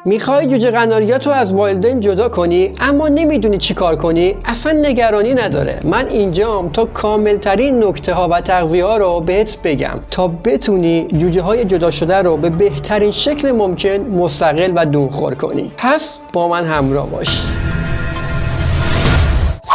میخوای جوجه قناریاتو از والدین جدا کنی اما نمیدونی چی کار کنی؟ اصلا نگرانی نداره. من اینجام تا کاملترین نکته ها و تغذیه ها رو بهت بگم تا بتونی جوجه های جدا شده رو به بهترین شکل ممکن مستقل و دونخور کنی. پس با من همراه باش.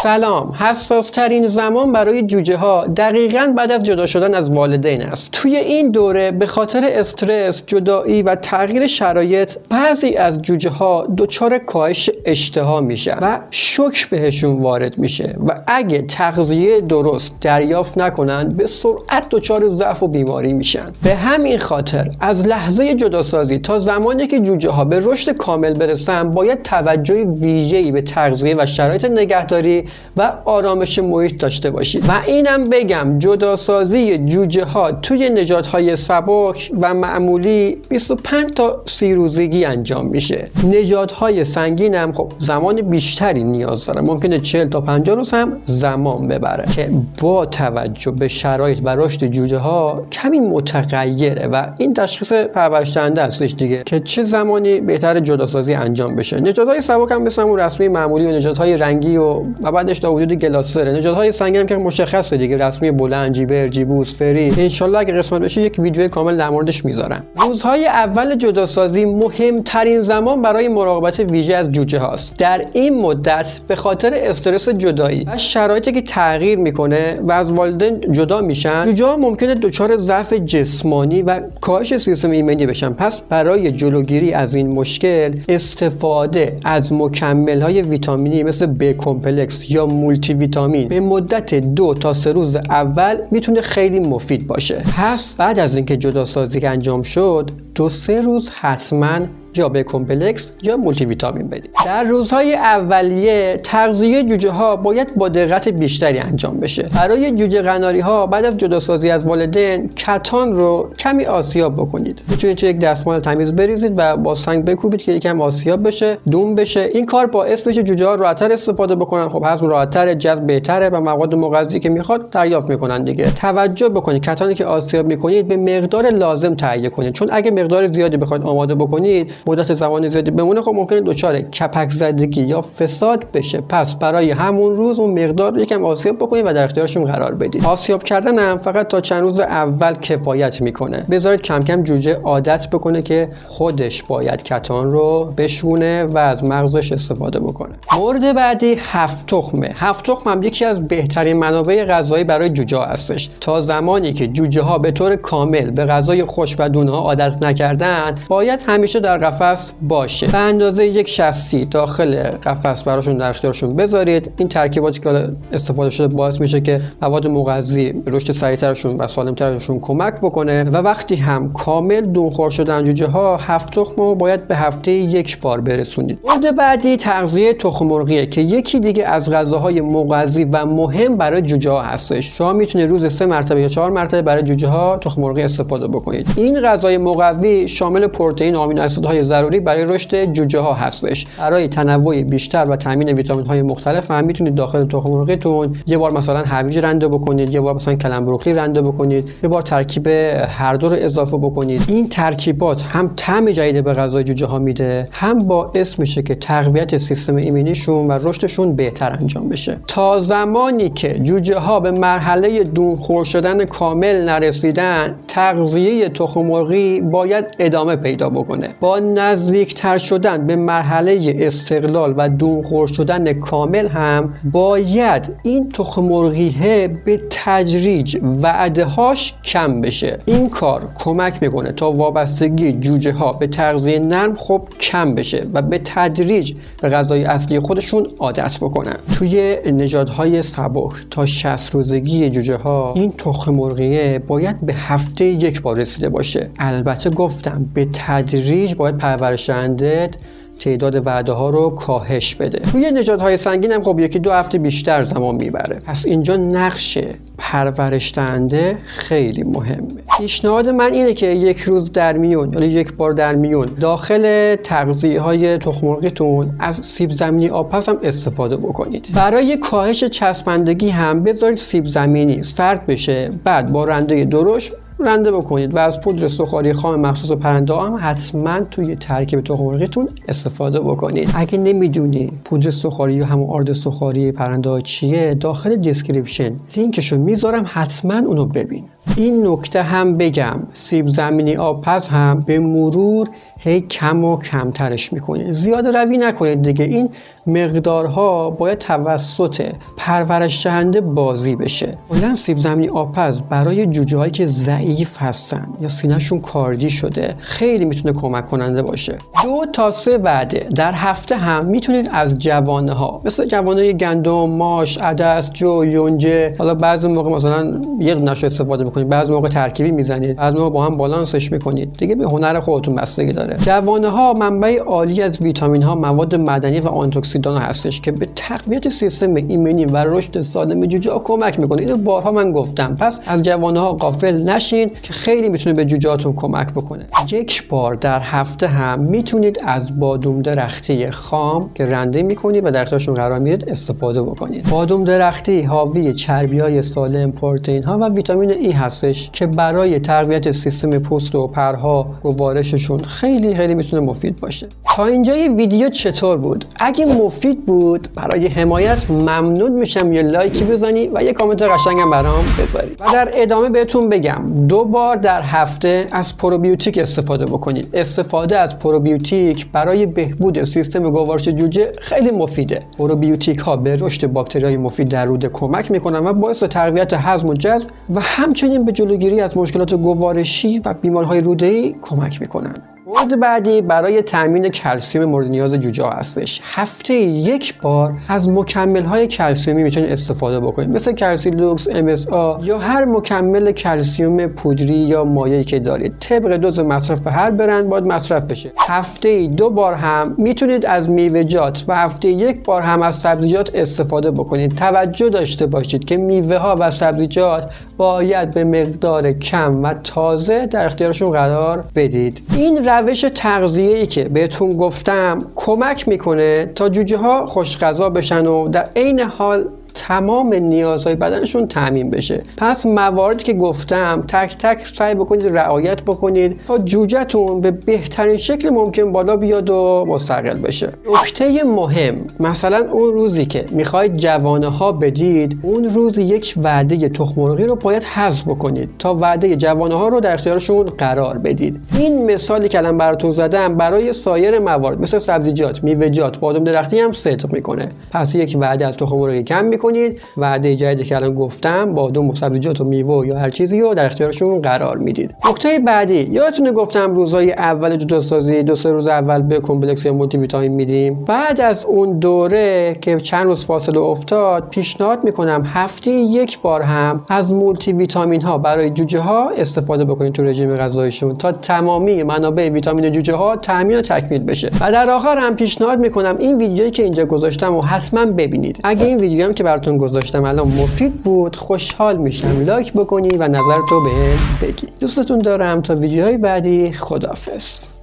سلام. حساس ترین زمان برای جوجه ها دقیقاً بعد از جدا شدن از والدین است. توی این دوره به خاطر استرس، جدایی و تغییر شرایط بعضی از جوجه ها دچار کاهش اشتها میشن و شوک بهشون وارد میشه و اگه تغذیه درست دریافت نکنن به سرعت دچار ضعف و بیماری میشن. به همین خاطر از لحظه جداسازی تا زمانی که جوجه ها به رشد کامل برسن باید توجه ویژه‌ای به تغذیه و شرایط نگهداری و آرامش محیط داشته باشید. و اینم بگم جداسازی جوجه ها توی نژادهای سبک و معمولی 25 تا 30 روزگی انجام میشه. نژادهای سنگین هم خب زمان بیشتری نیاز داره. ممکنه 40 تا 50 روز هم زمان ببره که با توجه به شرایط و رشد جوجه ها کمی متغیره و این تشخیص پرورش دهنده هستش دیگه که چه زمانی بهتر جداسازی انجام بشه. نژادهای سبک هم مثل همون رسمی معمولی و نژادهای رنگی و بعدش تا وجود گلاسره. نژادهای سنگین هم که مشخصه دیگه، رسمی، بلند، جیبر، جیبوس، فری. انشالله اگه قسمت بشه یک ویدیو کامل در موردش میذارم. روزهای اول جداسازی مهمترین زمان برای مراقبت ویژه از جوجه هاست. در این مدت به خاطر استرس جدایی و شرایطی که تغییر میکنه و از والدین جدا میشن، جوجه ها ممکنه دچار ضعف جسمانی و کاهش سیستم ایمنی بشن. پس برای جلوگیری از این مشکل استفاده از مکمل‌های ویتامینی مثل B کمپلکس یا مولتی ویتامین به مدت 2 تا 3 روز اول میتونه خیلی مفید باشه. پس بعد از اینکه جداسازی انجام شد 2-3 روز حتما یا به کمپلکس یا مولتی ویتامین بدید. در روزهای اولیه تغذیه جوجه ها باید با دقت بیشتری انجام بشه. برای جوجه قناری ها بعد از جداسازی از والدین کتان رو کمی آسیاب بکنید. میتونید توی یک دستمال تمیز بریزید و با سنگ بکوبید که یکم آسیاب بشه، دون بشه. این کار باعث میشه جوجه ها راحت‌تر استفاده بکنن. خب هضم راحت‌تر، جذب بهتره و مواد مغذی که میخواد دریافت میکنن دیگه. توجه بکنید کتانی که آسیاب میکنید به مقدار لازم تهیه کنید، چون اگه مقدار زیادی بخواید آماده بکنید مدت زمان زیادی بمونه خب ممکنه دچار کپک زدگی یا فساد بشه. پس برای همون روز اون مقدار یکم آسیاب بکنید و در اختیارشون قرار بدید. آسیاب کردن هم فقط تا چند روز اول کفایت میکنه. بذارید کم کم جوجه عادت بکنه که خودش باید کتان رو بشونه و از مغزش استفاده بکنه. مورد بعدی 7 تخمه. 7 تخم هم یکی از بهترین منابع غذایی برای جوجه ها هستش. تا زمانی که جوجه ها به طور کامل به غذای خشک و دونه ها عادت نکردن باید همیشه در قفس باشه. به اندازه یک شستی داخل قفس براشون در اختیارشون بذارید. این ترکیباتی که استفاده شده باعث میشه که مواد مغذی به رشد سریعترشون و سالمترشون کمک بکنه و وقتی هم کامل دونخوار شدن جوجه ها 7 تخم رو باید به هفته 1 بار برسونید. مورد بعدی تغذیه تخم مرغیه که یکی دیگه از غذاهای مغذی و مهم برای جوجه ها هستش. شما میتونید روز 3 مرتبه یا 4 مرتبه برای جوجه ها تخم مرغی استفاده بکنید. این غذای مغذی شامل پروتئین و آمینو اسیدهای ضروری برای رشد جوجه ها هستش. برای تنوع بیشتر و تامین ویتامین های مختلف هم میتونید داخل تخم مرغیتون یه بار مثلا هویج رنده بکنید، یه بار مثلا کلم بروکلی رنده بکنید، یه بار ترکیب هر دو رو اضافه بکنید. این ترکیبات هم طعم جدید به غذای جوجه ها میده، هم باعث میشه که تقویت سیستم ایمنیشون و رشدشون بهتر انجام بشه. تا زمانی که جوجه ها به مرحله دونخور شدن کامل نرسیدن تغذیه تخم مرغی باید ادامه پیدا بکنه. با نزدیکتر شدن به مرحله استقلال و دونخور شدن کامل هم باید این تخم مرغیه به تدریج وعده‌هاش کم بشه. این کار کمک میکنه تا وابستگی جوجه ها به تغذیه نرم خب کم بشه و به تدریج به غذای اصلی خودشون عادت بکنن. توی نژادهای سبک تا 60 روزگی جوجه ها این تخم مرغیه باید به هفته 1 بار رسیده باشه. البته گفتم به تدریج باید پرورش‌دهنده تعداد وعده ها رو کاهش بده. توی نژادهای سنگین هم خب 1-2 هفته بیشتر زمان میبره. پس اینجا نقش پرورش دهنده خیلی مهمه. پیشنهاد من اینه که 1 روز در میون یا 1 بار در میون داخل تغذیه های تخم مرغیتون از سیب زمینی آبپز هم استفاده بکنید. برای کاهش چسبندگی هم بذارید سیب زمینی سرد بشه، بعد با رنده درشت رنده بکنید و از پودر سوخاری خام مخصوص پرنده هم حتما توی ترکیب تخم مرغیتون استفاده بکنید. اگه نمیدونی پودر سوخاری یا همون آرد سوخاری پرنده ها چیه، داخل دیسکریپشن لینکشو میذارم، حتما اونو ببین. این نکته هم بگم، سیب زمینی آبپز هم به مرور هی کم و کمترش میکنید، زیاده روی نکنید دیگه. این مقدارها باید توسط پرورش دهنده بازی بشه. کلا سیب زمینی آبپز برای جوجه هایی که ضعیف هستن یا سینه‌شون کاردی شده خیلی میتونه کمک کننده باشه. 2 تا 3 وعده در هفته هم میتونید از جوانه ها مثل جوانه گندم، ماش، عدس، جو، یونجه، حالا بعضی موقع مثلا یه دونه‌شو استفاده میکنید، بعضی موقع ترکیبی میزنید، بعضی موقع با هم بالانسش میکنید دیگه، به هنر خودتون بستگی داره. جوانه ها منبع عالی از ویتامین ها، مواد معدنی و آنتی‌اکسیدان هستش که به تقویت سیستم ایمنی و رشد سالم جوجه ها کمک میکنه. اینو بارها من گفتم، پس از جوانه ها غافل نشین که خیلی میتونه به جوجه هاتون کمک بکنه. 1 بار در هفته هم میتونید از بادوم درختی خام که رنده میکنید و در اختیارشون قرار میدید استفاده بکنید. بادوم درختی حاوی چربی‌های سالم، پروتئین ها و ویتامین ای هستش که برای تقویت سیستم پوست و پرها گوارششون خیلی میتونه مفید باشه. تا اینجای ویدیو چطور بود؟ اگه مفید بود برای حمایت ممنون میشم یه لایکی بزنی و یه کامنت قشنگم برام بذاری. و در ادامه بهتون بگم 2 بار در هفته از پروبیوتیک استفاده بکنید. استفاده از پروبیوتیک برای بهبود سیستم گوارش جوجه خیلی مفیده. پروبیوتیک ها به رشد باکتریای مفید در روده کمک میکنن و باعث تقویت هضم و جذب و همچنین به جلوگیری از مشکلات گوارشی و بیماری‌های روده‌ای کمک میکنن. مورد بعدی برای تامین کلسیم مورد نیاز جوجه ها هستش. هفته 1 بار از مکمل های کلسیمی میتونید استفاده بکنید، مثل کلسیلوکس، MSA یا هر مکمل کلسیم پودری یا مایعی که دارید. طبق دوز مصرف هر برند باید مصرف بشه. هفته 2 بار هم میتونید از میوه‌جات و هفته 1 بار هم از سبزیجات استفاده بکنید. توجه داشته باشید که میوه ها و سبزیجات باید به مقدار کم و تازه در اختیارشون قرار بدید. این روش تغذیه‌ای که بهتون گفتم کمک میکنه تا جوجه ها خوش غذا بشن و در عین حال تمام نیازهای بدنشون تامین بشه. پس مواردی که گفتم تک تک سعی بکنید رعایت بکنید تا جوجه‌تون به بهترین شکل ممکن بالا بیاد و مستقل بشه. نکته مهم، مثلا اون روزی که میخواید جوانه ها بدید، اون روز 1 وعده تخم مرغی رو باید حذف بکنید تا وعده جوانه ها رو در اختیارشون قرار بدید. این مثالی که الان براتون زدم برای سایر موارد مثل سبزیجات، میوه‌جات، بادام درختی هم صدق میکنه. پس 1 وعده از تخم مرغی کم میکنید، وعده جدیدی که الان گفتم بادام و سبزیجات و میوه یا هر چیزی رو در اختیارشون قرار میدید. نکته بعدی، یادتونه گفتم روزهای اول جداسازی 2-3 روز اول به کمپلکس مولتی ویتامین میدیم. بعد از اون دوره که چند روز فاصله افتاد، پیشنهاد میکنم هفته 1 بار هم از مولتی ویتامین ها برای جوجه ها استفاده بکنید تو رژیم غذاییشون تا تمامی منابع ویتامین جوجه ها تامین و تکمیل بشه. و در آخر هم پیشنهاد میکنم این ویدیویی که اینجا گذاشتم رو حتما ببینید. اگه این ویدیو هم که براتون گذاشتم الان مفید بود، خوشحال میشم لایک بکنی و نظرتو بهم بگی. دوستتون دارم. تا ویدیوهای بعدی، خداحافظ.